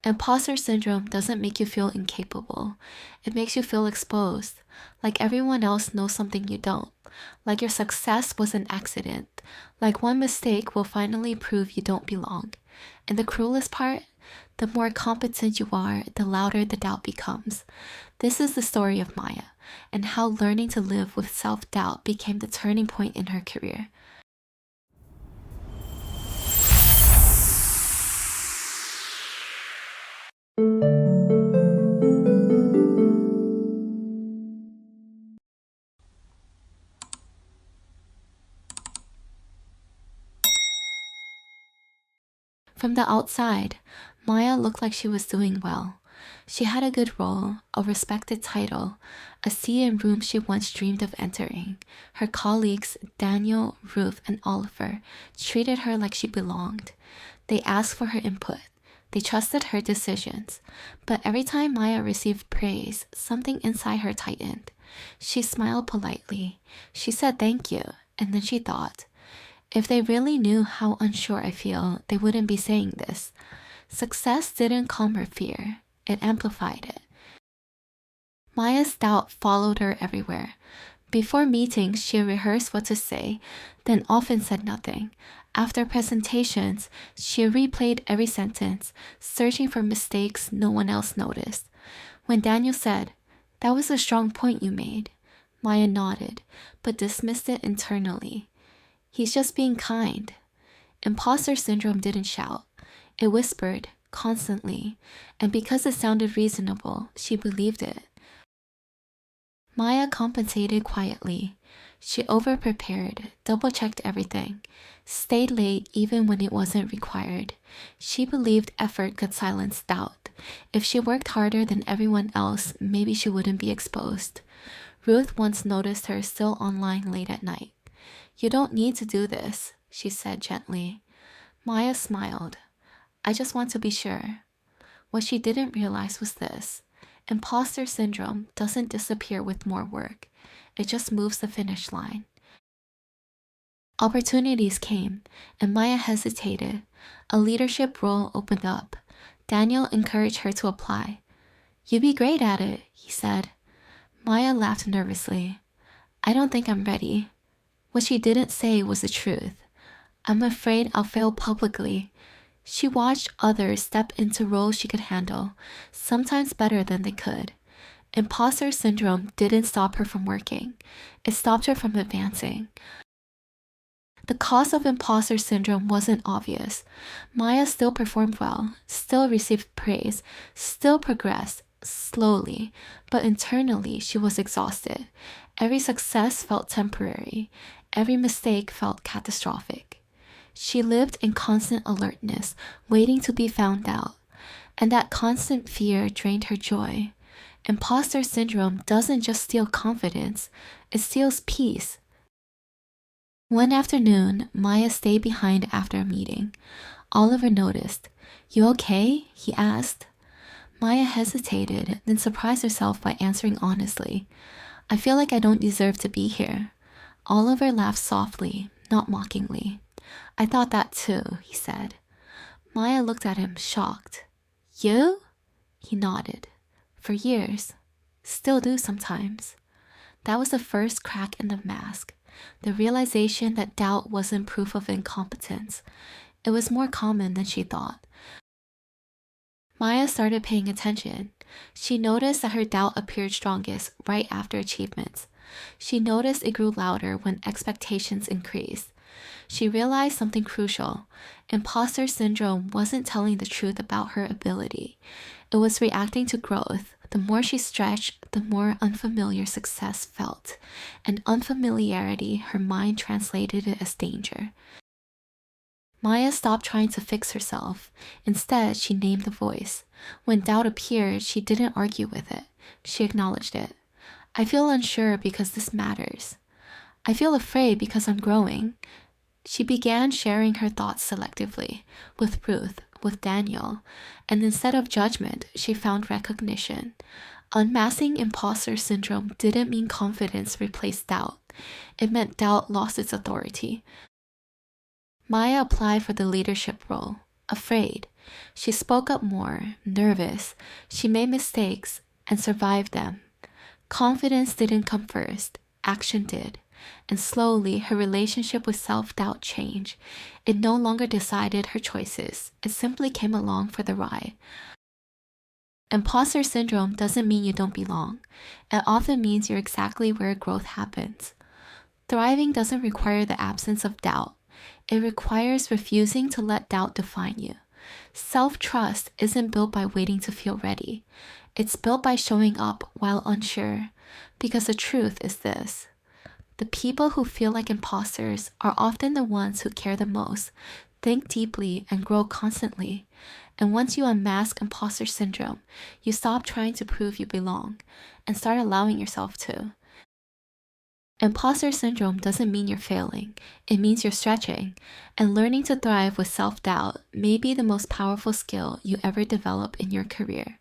Imposter syndrome doesn't make you feel incapable. It makes you feel exposed, like everyone else knows something you don't, like your success was an accident, like one mistake will finally prove you don't belong. And the cruelest part? The more competent you are, the louder the doubt becomes. This is the story of Maya, and how learning to live with self-doubt became the turning point in her career. From the outside, Maya looked like she was doing well. She had a good role, a respected title, a seat in rooms she once dreamed of entering. Her colleagues, Daniel, Ruth, and Oliver, treated her like she belonged. They asked for her input. They trusted her decisions. But every time Maya received praise, something inside her tightened. She smiled politely. She said thank you, and then she thought, if they really knew how unsure I feel, they wouldn't be saying this. Success didn't calm her fear. It amplified it. Maya's doubt followed her everywhere. Before meetings, she rehearsed what to say, then often said nothing. After presentations, she replayed every sentence, searching for mistakes no one else noticed. When Daniel said, "That was a strong point you made," Maya nodded, but dismissed it internally. He's just being kind. Imposter syndrome didn't shout. It whispered, constantly, and because it sounded reasonable, she believed it. Maya compensated quietly. She over-prepared, double-checked everything, stayed late even when it wasn't required. She believed effort could silence doubt. If she worked harder than everyone else, maybe she wouldn't be exposed. Ruth once noticed her still online late at night. "You don't need to do this," she said gently. Maya smiled. "I just want to be sure." What she didn't realize was this. Imposter syndrome doesn't disappear with more work. It just moves the finish line. Opportunities came, and Maya hesitated. A leadership role opened up. Daniel encouraged her to apply. "You'd be great at it," he said. Maya laughed nervously. "I don't think I'm ready." What she didn't say was the truth. "I'm afraid I'll fail publicly." She watched others step into roles she could handle, sometimes better than they could. Imposter syndrome didn't stop her from working. It stopped her from advancing. The cost of imposter syndrome wasn't obvious. Maya still performed well, still received praise, still progressed, slowly, but internally she was exhausted. Every success felt temporary. Every mistake felt catastrophic. She lived in constant alertness, waiting to be found out. And that constant fear drained her joy. Imposter syndrome doesn't just steal confidence, it steals peace. One afternoon, Maya stayed behind after a meeting. Oliver noticed. "You okay?" he asked. Maya hesitated, then surprised herself by answering honestly. "I feel like I don't deserve to be here." Oliver laughed softly, not mockingly. "I thought that too," he said. Maya looked at him, shocked. "You?" He nodded. "For years. Still do sometimes." That was the first crack in the mask. The realization that doubt wasn't proof of incompetence. It was more common than she thought. Maya started paying attention. She noticed that her doubt appeared strongest right after achievements. She noticed it grew louder when expectations increased. She realized something crucial. Imposter syndrome wasn't telling the truth about her ability. It was reacting to growth. The more she stretched, the more unfamiliar success felt. And unfamiliarity, her mind translated it as danger. Maya stopped trying to fix herself. Instead, she named the voice. When doubt appeared, she didn't argue with it. She acknowledged it. "I feel unsure because this matters. I feel afraid because I'm growing." She began sharing her thoughts selectively, with Ruth, with Daniel, and instead of judgment, she found recognition. Unmasking imposter syndrome didn't mean confidence replaced doubt. It meant doubt lost its authority. Maya applied for the leadership role. afraid. She spoke up more, nervous. She made mistakes and survived them. Confidence didn't come first, action did. And slowly, her relationship with self-doubt changed. It no longer decided her choices. It simply came along for the ride. Imposter syndrome doesn't mean you don't belong. It often means you're exactly where growth happens. Thriving doesn't require the absence of doubt. It requires refusing to let doubt define you. Self-trust isn't built by waiting to feel ready. It's built by showing up while unsure. Because the truth is this: the people who feel like imposters are often the ones who care the most, think deeply, and grow constantly. And once you unmask imposter syndrome, you stop trying to prove you belong and start allowing yourself to. Imposter syndrome doesn't mean you're failing. It means you're stretching. And learning to thrive with self-doubt may be the most powerful skill you ever develop in your career.